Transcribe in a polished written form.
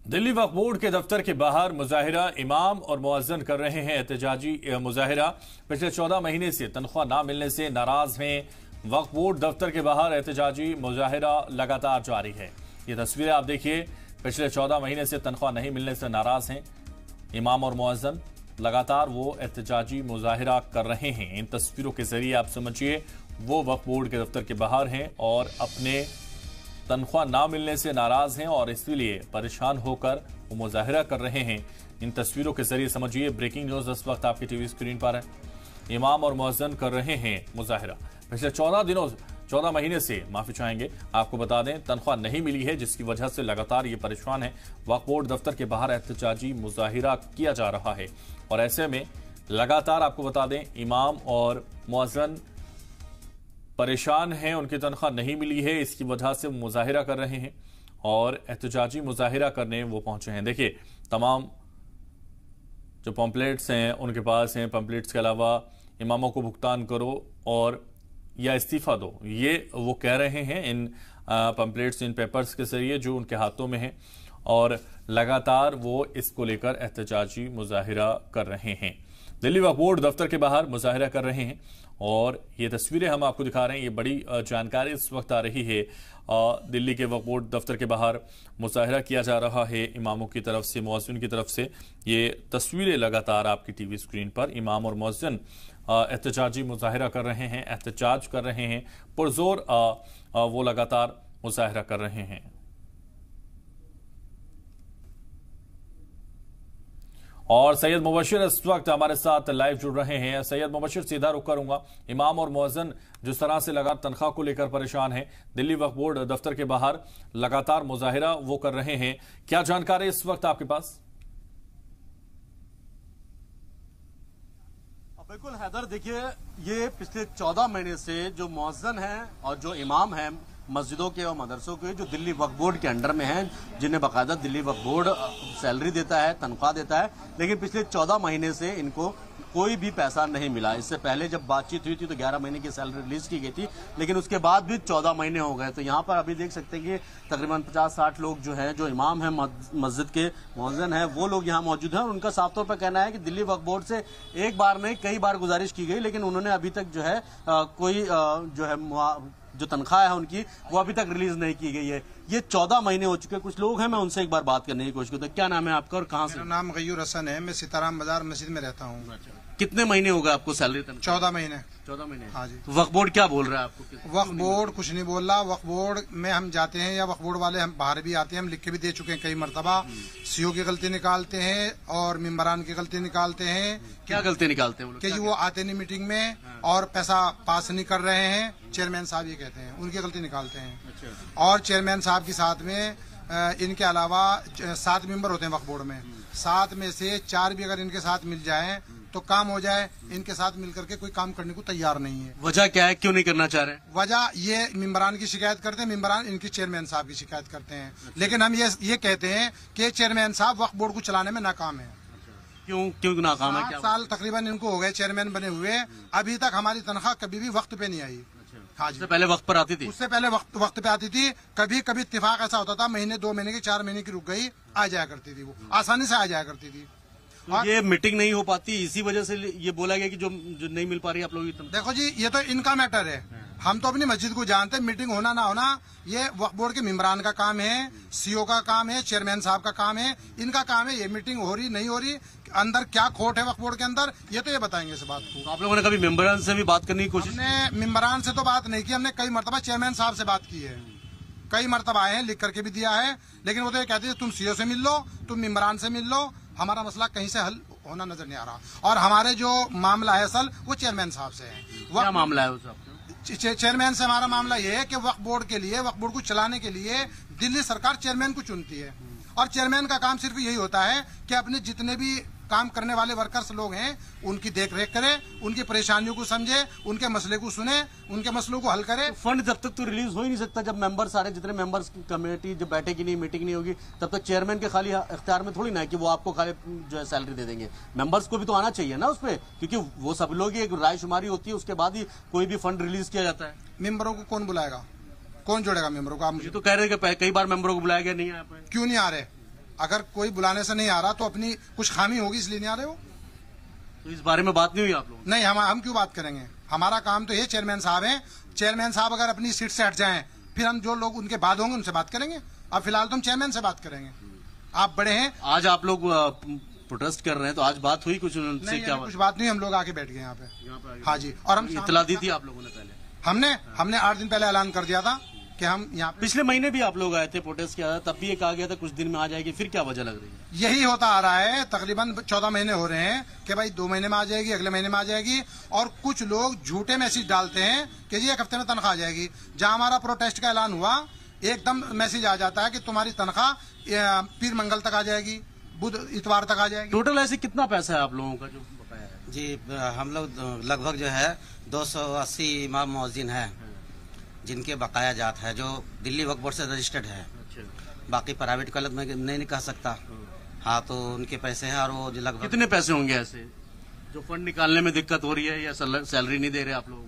Delhi Waqf board के दफ्तर के बाहर मुजाहिरा इमाम और मुअज्जिन कर रहे हैं एहतजाजी मुजाहिरा। पिछले 14 महीने से तनख्वाह ना मिलने से नाराज हैं। वक्फ बोर्ड दफ्तर के बाहर एहतजाजी मुजाहिरा लगातार जारी है। ये तस्वीरें आप देखिए, पिछले 14 महीने से तनख्वाह नहीं मिलने से नाराज हैं इमाम और मुअज्जिन। लगातार वो एहतजाजी मुजाहिरा कर रहे हैं। इन तस्वीरों के जरिए आप समझिए वो वक्फ बोर्ड के दफ्तर के बाहर हैं और अपने तनख्वाह ना मिलने से नाराज हैं और इसलिए परेशान होकर वो मुजाहिरा कर रहे हैं। इन तस्वीरों के जरिए समझिए ब्रेकिंग न्यूज इस वक्त आपकी टीवी स्क्रीन पर है। इमाम और मुअज्जिन कर रहे हैं मुजाहिरा। पिछले 14 महीने से माफी चाहेंगे, आपको बता दें तनख्वाह नहीं मिली है, जिसकी वजह से लगातार ये परेशान है। वक्फ बोर्ड दफ्तर के बाहर एहतजाजी मुजाहिरा किया जा रहा है और ऐसे में लगातार आपको बता दें इमाम और मुअज्जिन परेशान हैं, उनकी तनख्वाह नहीं मिली है, इसकी वजह से मुजाहिरा कर रहे हैं और एहतजाजी मुजाहिरा करने वो पहुंचे हैं। देखिए तमाम जो पम्पलेट्स हैं उनके पास हैं। पम्पलेट्स के अलावा इमामों को भुगतान करो और या इस्तीफा दो, ये वो कह रहे हैं इन पम्पलेट्स, इन पेपर्स के जरिए जो उनके हाथों में हैं और लगातार वो इसको लेकर एहतजाजी मुजाहिरा कर रहे हैं। दिल्ली वक्फ बोर्ड दफ्तर के बाहर मुजाहिरा कर रहे हैं और ये तस्वीरें हम आपको दिखा रहे हैं। ये बड़ी जानकारी इस वक्त आ रही है। दिल्ली के वक्फ बोर्ड दफ्तर के बाहर मुजाहिरा किया जा रहा है इमामों की तरफ से, मुअज्जिन की तरफ से। ये तस्वीरें लगातार आपकी टीवी स्क्रीन पर इमाम और मुअज्जिन एहतजाजी मुजाहिरा कर रहे हैं, एहतजाज कर रहे हैं, पुरजोर वो लगातार मुजाहिरा कर रहे हैं। और सैयद मुबशिर इस वक्त हमारे साथ लाइव जुड़ रहे हैं। सैयद मुबशिर, सीधा रुख करूंगा, इमाम और मुअज्जिन जिस तरह से लगातार तनख्वाह को लेकर परेशान हैं, दिल्ली वक्फ बोर्ड दफ्तर के बाहर लगातार मुजाहिरा वो कर रहे हैं, क्या जानकारी इस वक्त आपके पास? बिल्कुल हैदर, देखिए ये पिछले 14 महीने से जो मुअज्जिन हैं और जो इमाम हैं मस्जिदों के और मदरसों के, जो दिल्ली वक्फ बोर्ड के अंडर में हैं, जिन्हें बाकायदा दिल्ली वक्फ बोर्ड सैलरी देता है, तनख्वाह देता है, लेकिन पिछले 14 महीने से इनको कोई भी पैसा नहीं मिला। इससे पहले जब बातचीत हुई थी तो 11 महीने की सैलरी रिलीज की गई थी, लेकिन उसके बाद भी 14 महीने हो गए। तो यहाँ पर अभी देख सकते हैं कि तकरीबन 50-60 लोग जो हैं, जो इमाम हैं मस्जिद के, मुअज्जिन हैं, वो लोग यहाँ मौजूद हैं और उनका साफ तौर पर कहना है कि दिल्ली वक्फ बोर्ड से एक बार नहीं कई बार गुजारिश की गई, लेकिन उन्होंने अभी तक जो है कोई जो है जो तनख्वाह है उनकी वो अभी तक रिलीज नहीं की गई है। ये 14 महीने हो चुके हैं। कुछ लोग हैं, मैं उनसे एक बार बात करने की कोशिश करता हूँ। क्या नाम है आपका और कहाँ से? मेरा नाम गयूर हसन है, मैं सीताराम बाजार मस्जिद में रहता हूँ। कितने महीने हो गए आपको सैलरी? 14 महीने। 14 महीने, हाँ जी। तो वक्फ बोर्ड क्या बोल रहा है आपको? वक्फ बोर्ड कुछ नहीं बोल रहा। वक्फ बोर्ड में हम जाते हैं या वक्फ बोर्ड वाले हम बाहर भी आते हैं, हम लिख के भी दे चुके हैं कई मरतबा। सीओ की गलती निकालते हैं और मेंबरान की गलती निकालते हैं। क्या गलती निकालते हैं? कि वो आते नहीं मीटिंग में और पैसा पास नहीं कर रहे हैं। चेयरमैन साहब ये कहते हैं, उनकी गलती निकालते हैं। और चेयरमैन साहब के साथ में इनके अलावा 7 मेंबर होते हैं वक्फ बोर्ड में। 7 में से 4 भी अगर इनके साथ मिल जाए तो काम हो जाए। इनके साथ मिलकर के कोई काम करने को तैयार नहीं है। वजह क्या है, क्यों नहीं करना चाह रहे? वजह ये मेंबरान की शिकायत करते हैं, मेंबरान इनकी चेयरमैन साहब की शिकायत करते हैं। लेकिन हम ये कहते हैं कि चेयरमैन साहब वक्फ बोर्ड को चलाने में नाकाम है। क्यों नाकाम है? 7 साल तकरीबन इनको हो गए चेयरमैन बने हुए, अभी तक हमारी तनख्वाह कभी भी वक्त पे नहीं आई। हाँ जी, उससे पहले वक्त पर आती थी? उससे पहले वक्त पे आती थी। कभी कभी इत्तेफाक ऐसा होता था, महीने 2 महीने की 4 महीने की रुक गई, आ जाया करती थी, वो आसानी से आ जाया करती थी। तो ये मीटिंग नहीं हो पाती, इसी वजह से ये बोला गया कि जो नहीं मिल पा रही आप लोग? देखो जी, ये तो इनका मैटर है। हम तो अपनी मस्जिद को जानते हैं। मीटिंग होना ना होना ये वक्फ बोर्ड के मेंबरान का काम है, सीओ का काम है, चेयरमैन साहब का काम है, इनका काम है। ये मीटिंग हो रही नहीं हो रही, अंदर क्या खोट है वक्फ बोर्ड के अंदर, ये तो ये बताएंगे इस बात को। तो आप लोगों ने कभी मेंबरान से भी बात करने की कोशिश? हमने मेंबरान से तो बात नहीं की, हमने कई मरतबा चेयरमैन साहब से बात की है। कई मरतबा आए हैं, लिख करके भी दिया है, लेकिन वो तो ये कहते हैं तुम सीओ से मिल लो, तुम मेंबरान से मिल लो, हमारा मसला कहीं से हल होना नजर नहीं आ रहा। और हमारे जो मामला है असल वो चेयरमैन साहब से है। क्या मामला है उस? चेयरमैन से हमारा मामला ये है कि वक्फ बोर्ड के लिए, वक्फ बोर्ड को चलाने के लिए दिल्ली सरकार चेयरमैन को चुनती है और चेयरमैन का काम सिर्फ यही होता है कि अपने जितने भी काम करने वाले वर्कर्स लोग हैं उनकी देख रेख करे, उनकी परेशानियों को समझे, उनके मसले को सुने, उनके मसलों को हल करे। तो फंड जब तक तो रिलीज हो ही नहीं सकता जब मेंबर सारे जितने मेंबर्स कमेटी जब बैठेगी नहीं, मीटिंग नहीं होगी, तब तक चेयरमैन के खाली इख्तियार में थोड़ी ना है कि वो आपको खाली जो है सैलरी दे देंगे। मेंबर्स को भी तो आना चाहिए ना उस पर, क्योंकि वो सब लोग एक रायशुमारी होती है, उसके बाद ही कोई भी फंड रिलीज किया जाता है। मेंबरों को कौन बुलाएगा, कौन जोड़ेगा मेंबरों को? आप मुझे तो कह रहे हैं कि कई बार मेंबरों को बुलाया गया, नहीं आया। क्यों नहीं आ रहे? अगर कोई बुलाने से नहीं आ रहा तो अपनी कुछ खामी होगी इसलिए नहीं आ रहे हो। तो इस बारे में बात नहीं हुई आप लोगों? नहीं, हम क्यों बात करेंगे, हमारा काम तो ये चेयरमैन साहब हैं। चेयरमैन साहब अगर अपनी सीट से हट जाएं फिर हम जो लोग उनके बाद होंगे उनसे बात करेंगे। अब फिलहाल तो हम चेयरमैन से बात करेंगे। आप बड़े हैं। आज आप लोग प्रोटेस्ट कर रहे हैं तो आज बात हुई कुछ उनसे? नहीं, क्या कुछ बात नहीं, हम लोग आके बैठ गए यहाँ पे। हाँ जी, और हम इतला दी थी आप लोगों ने पहले? हमने 8 दिन पहले ऐलान कर दिया था कि हम यहाँ। पिछले महीने भी आप लोग आए थे, प्रोटेस्ट किया था, तब भी ये कहा गया था कुछ दिन में आ जाएगी, फिर क्या वजह लग रही है? यही होता आ रहा है, तकरीबन 14 महीने हो रहे हैं कि भाई 2 महीने में आ जाएगी, अगले महीने में आ जाएगी। और कुछ लोग झूठे मैसेज डालते हैं कि जी 1 हफ्ते में तनख्वाह आ जाएगी। जहां हमारा प्रोटेस्ट का ऐलान हुआ एकदम मैसेज आ जाता है कि तुम्हारी तनख्वाह पीर मंगल तक आ जाएगी, बुध इतवार तक आ जाएगी। टोटल ऐसे कितना पैसा है आप लोगों का जो बकाया है? जी, हम लोग लगभग जो है 280 इमाम मुअज्जिन है जिनके बकाया जात है, जो दिल्ली वक्फ बोर्ड से रजिस्टर्ड है। बाकी प्राइवेट का मैं नहीं कह सकता। हाँ, तो उनके पैसे हैं और वो लगभग। कितने पैसे होंगे ऐसे जो फंड निकालने में दिक्कत हो रही है या सैलरी नहीं दे रहे आप लोग?